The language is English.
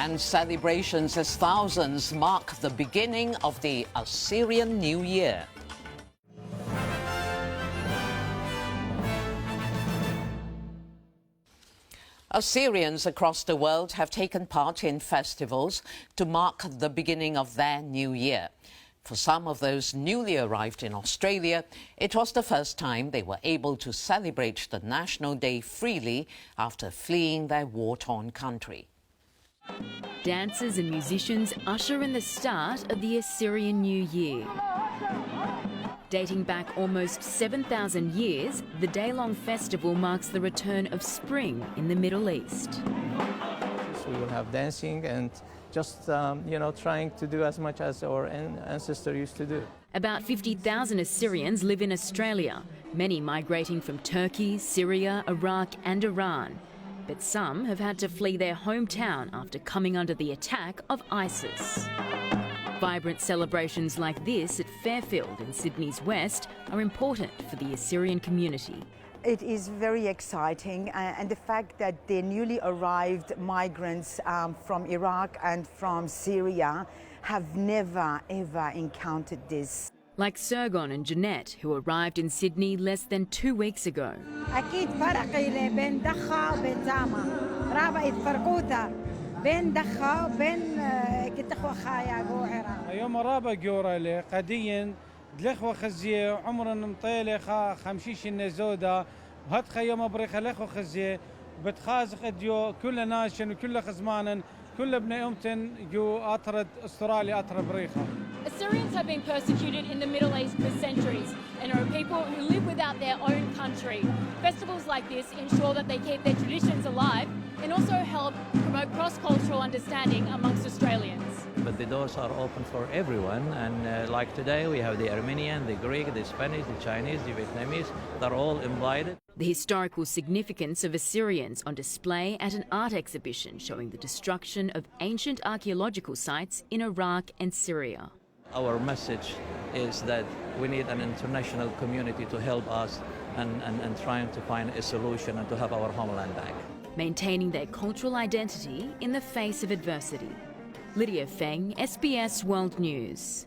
And celebrations as thousands mark the beginning of the Assyrian New Year. Assyrians across the world have taken part in festivals to mark the beginning of their new year. For some of those newly arrived in Australia, it was the first time they were able to celebrate the National Day freely after fleeing their war-torn country. Dancers and musicians usher in the start of the Assyrian New Year. Dating back almost 7,000 years, the day-long festival marks the return of spring in the Middle East. So we will have dancing and just, trying to do as much as our ancestors used to do. About 50,000 Assyrians live in Australia, many migrating from Turkey, Syria, Iraq and Iran. But some have had to flee their hometown after coming under the attack of ISIS. Vibrant celebrations like this at Fairfield in Sydney's west are important for the Assyrian community. It is very exciting, and the fact that the newly arrived migrants from Iraq and from Syria have never ever encountered this. Like Sergon and Jeanette, who arrived in Sydney less than 2 weeks ago. يوم رابع جورالي قديا دلخو خزيه عمر مطيله خا خمشيش النزوده وهات خيم بريخه لخو خزيه بتخازق اديو كل ناشن وكل خزمانا كل ابن امتن جو اطرد استراليا اطرد بريخه. Assyrians have been persecuted in the Middle East for centuries and are a people who live without their own country. Festivals like this ensure that they keep their traditions alive and also help promote cross-cultural understanding amongst Australians. But the doors are open for everyone, and like today we have the Armenian, the Greek, the Spanish, the Chinese, the Vietnamese, they're all invited. The historical significance of Assyrians on display at an art exhibition showing the destruction of ancient archaeological sites in Iraq and Syria. Our message is that we need an international community to help us and trying to find a solution and to have our homeland back. Maintaining their cultural identity in the face of adversity. Lydia Feng, SBS World News.